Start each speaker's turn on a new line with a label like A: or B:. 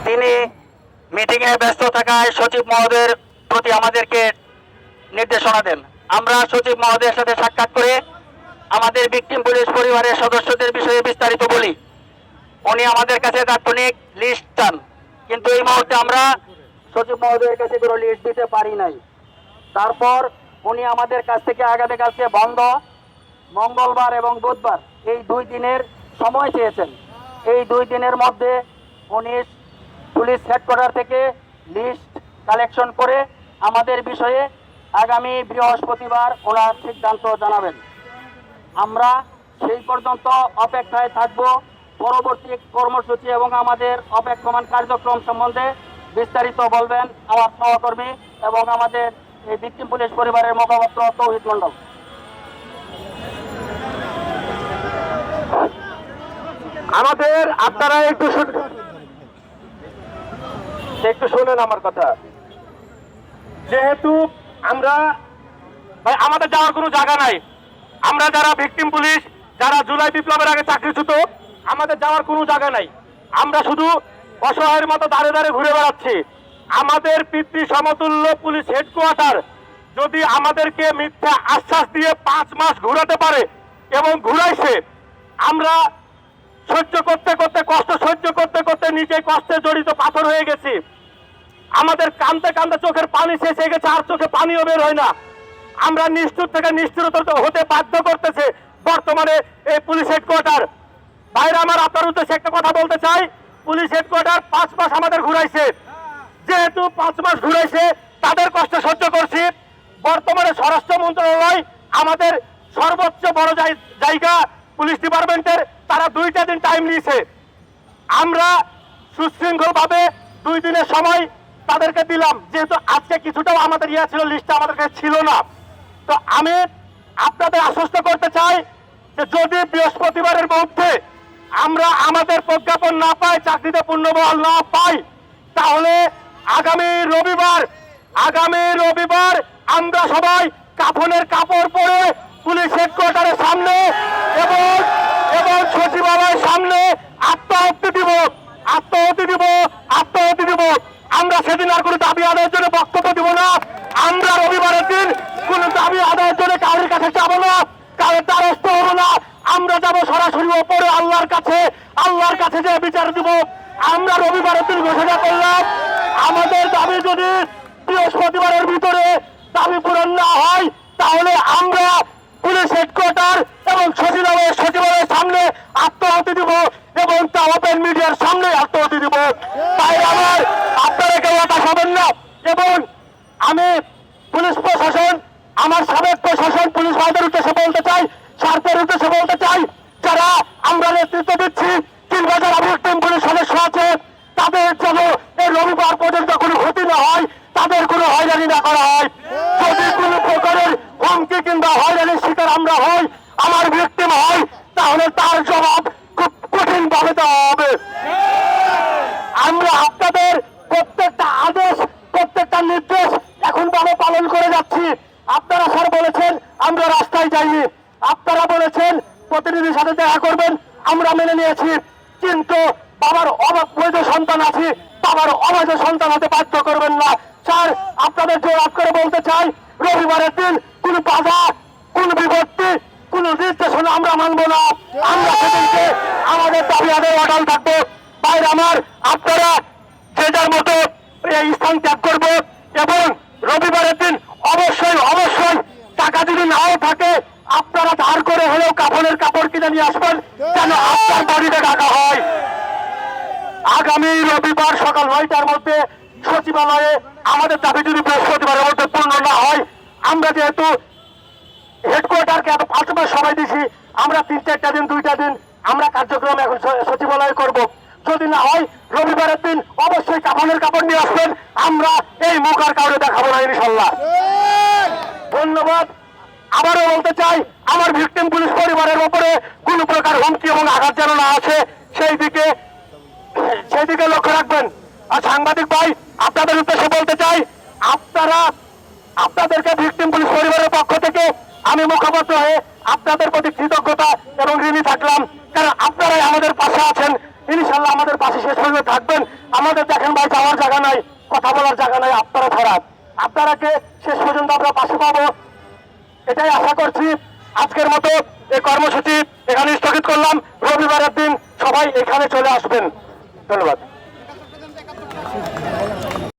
A: তিনি মিটিংয়ে ব্যস্ত থাকায় সচিব মহোদয়ের প্রতি আমাদেরকে নির্দেশনা দেন। আমরা সচিব মহোদয়ের সাথে সাক্ষাৎ করে আমাদের ভিকটিম পুলিশ পরিবারের সদস্যদের বিষয়ে বিস্তারিত বলি। উনি আমাদের কাছে তাৎক্ষণিক লিস্ট চান, কিন্তু এই মুহূর্তে আমরা সচিব মহোদয়ের কাছে কোনো লিস্ট দিতে পারি নাই। তারপর উনি আমাদের কাছ থেকে আগামীকালকে বন্ধ, মঙ্গলবার এবং বুধবার এই 2 দিনের সময় চেয়েছেন। এই 2 দিনের মধ্যে উনি পুলিশ হেডকোয়ার্টার থেকে লিস্ট কালেকশন করে আমাদের বিষয়ে আগামী বৃহস্পতিবার ওনার সিদ্ধান্ত জানাবেন। আমরা সেই পর্যন্ত অপেক্ষায় থাকব। পরবর্তী কর্মসূচি এবং আমাদের অপেক্ষমান কার্যক্রম সম্বন্ধে বিস্তারিত বলবেন আমার সহকর্মী এবং আমাদের এই ভিকটিম পুলিশ পরিবারের মুখপাত্র তৌহিদ মন্ডল।
B: আমাদের আপনারা একটু শুনেন আমার কথা। যেহেতু আমরা আমাদের যাওয়ার কোনো জায়গা নাই, আমরা যারা ভিকটিম পুলিশ, যারা জুলাই বিপ্লবের আগে চাকরিচ্যুত, আমাদের যাওয়ার কোনো জায়গা নাই। আমরা শুধু অসহায়ের মতো দাঁড়ে দাঁড়ে ঘুরে বেড়াচ্ছি। আমাদের পিতৃ সমতুল্য পুলিশ হেডকোয়ার্টার যদি আমাদেরকে মিথ্যা আশ্বাস দিয়ে 5 মাস ঘুরাতে পারে এবং ঘুরাইছে, আমরা সহ্য করতে করতে, কষ্ট সহ্য করতে করতে নিজে কষ্টে জড়িত পাথর হয়ে গেছি। আমাদের কাঁদতে কাঁদতে চোখের পানি শেষ হয়ে গেছে, আর চোখে পানিও বের হয় না। আমরা নিষ্ঠুর থেকে নিষ্ঠুরতা হতে বাধ্য করতেছে বর্তমানে এই পুলিশ হেডকোয়ার্টার। ভাইরা আমার, আপনার উদ্দেশ্যে একটা কথা বলতে চাই। পুলিশ হেডকোয়ার্টার 5 মাস আমাদের ঘুরাইছে। যেহেতু 5 মাস ঘুরাইছে, তাদের কষ্ট সহ্য করছি। বর্তমানে স্বরাষ্ট্র মন্ত্রণালয় আমাদের সর্বোচ্চ বড় জায়গা পুলিশ ডিপার্টমেন্টের, তারা 2টা দিন টাইম নিয়েছে। আমরা সুশৃঙ্খল ভাবে 2 দিনের সময় তাদেরকে দিলাম। যেহেতু আজকে কিছুটাও আমাদের ছিল, লিস্টটা আমাদের কাছে ছিল না। তো আমি আপনাদের আশ্বস্ত করতে চাই যে যদি বৃহস্পতিবারের মধ্যে আমরা আমাদের প্রজ্ঞাপন না পাই, চাকরিতে পূর্ণবহাল না পাই, তাহলে আগামী রবিবার আমরা সবাই কাফনের কাপড় পরে পুলিশ হেডকোয়ার্টারের সামনে এবং সচিবালয়ের সামনে আত্মাহুতি দিব। আমরা সেদিন আর কোনো দাবি আদায়ের জন্য বক্তব্য দিব না। আমরা রবিবারের দিন কোন দাবি আদায়ের জন্য কারোর কাছে যাব না, কারোর দ্বারস্থ হবো না। আমরা যাব সরাসরি ওপরে আল্লাহর কাছে যে বিচার দিব। আমরা রবিবারের দিন ঘোষণা করলাম, আমাদের দাবি যদি বৃহস্পতিবারের ভিতরে দাবি পূরণ না হয়, তাহলে আমরা পুলিশ হেডকোয়ার্টার এবং সচিবালয়ের সামনে আত্মাহুতি দিব এবং তা ওপেন মিডিয়ার সামনে আত্মাহুতি দিব। তাই আমার আপনারা কেউ হতাশ হবেন না। এবং আমি পুলিশ প্রশাসন, আমার সাবেক প্রশাসন পুলিশ ভাইদের উদ্দেশ্যে বলতে চাই, স্বার্থের উদ্দেশ্যে বলতে চাই, যারা আমরা নেতৃত্ব দিচ্ছি কিংবা যারা ভিকটিম পুলিশ সদস্য আছে, তাদের যেন এই রবিবার পর্যন্ত কোনো ক্ষতি না হয়, তাদের কোনো হয়রানি না করা হয়। যদি কোনো প্রকারের হুমকি কিংবা হয়রানির শিকার আমরা হই, আমার ভিকটিম হয়, তাহলে তার জবাব খুব কঠিন ভাবে দেওয়া হবে। আমরা আপনাদের প্রত্যেকটা আদেশ, প্রত্যেকটা নির্দেশ এখন ভাবে পালন করে যাচ্ছি। আপনারা স্যার বলেছেন আমরা রাস্তায় যাইনি, আপনারা বলেছেন প্রতিনিধির সাথে দেখা করবেন, আমরা মেনে নিয়েছি। কিন্তু বাবার অবৈধ সন্তান আছে, বাবার অবৈধ সন্তান হতে বাধ্য করবেন না। স্যার, আপনাদের জোর করে বলতে চাই, রবিবারের দিন কোন বাধা, কোন বিভক্তি, কোন নির্দেশনা আমরা মানবো না। আমরা সেদিনকে আমাদের দাবি আদায় অটল থাকবো। বাইরে আমার, আপনারা যে যার মতো এই স্থান ত্যাগ করবো এবং রবিবারের দিন অবশ্যই টাকা যদি নাও থাকে, আপনারা ধার করে হলেও কাফনের কাপড় কিনে নিয়ে আসবেন, যেন আপনার বাড়িতে ডাকা হয়। আগামী রবিবার সকাল 9টার মধ্যে সচিবালয়ে আমাদের দাবি যদি বৃহস্পতিবারের মধ্যে পূর্ণ না হয়, আমরা যেহেতু হেডকোয়ার্টারকে এত 5 মাস সময় দিছি, আমরা 3-4টা দিন 2টা দিন আমরা কার্যক্রম এখন সচিবালয়ে করব। যদি না হয় রবিবারের দিন অবশ্যই কাফনের কাপড় নিয়ে আসবেন, আমরা এই মুখ আর কাউকে দেখাবো না ইনশাল্লাহ। ধন্যবাদ। আবারও বলতে চাই, আমার ভিকটিম পুলিশ পরিবারের উপরে কোন প্রকার হুমকি এবং আঘাত যেন না আসে, সেই দিকে লক্ষ্য রাখবেন। আর সাংবাদিক ভাই, আপনাদের উদ্দেশ্যে বলতে চাই, আপনাদেরকে ভিকটিম পুলিশ পরিবারের পক্ষ থেকে আমি মুখপাত্র হয়ে আপনাদের প্রতি কৃতজ্ঞতা এবং ঋণী থাকলাম, কারণ আপনারাই আমাদের পাশে আছেন। ইনশাল্লাহ আমাদের পাশে শেষ পর্যন্ত থাকবেন। আমাদের দেখেন ভাই যাওয়ার জায়গা নাই, কথা বলার জায়গা নাই, আপনারা খারাপ, আপনারাকে শেষ পর্যন্ত আমরা পাশে পাবো এটাই আশা করছি। আজকের মতো এই কর্মসূচি এখানে স্থগিত করলাম। রবিবারের দিন সবাই এখানে চলে আসবেন। ধন্যবাদ।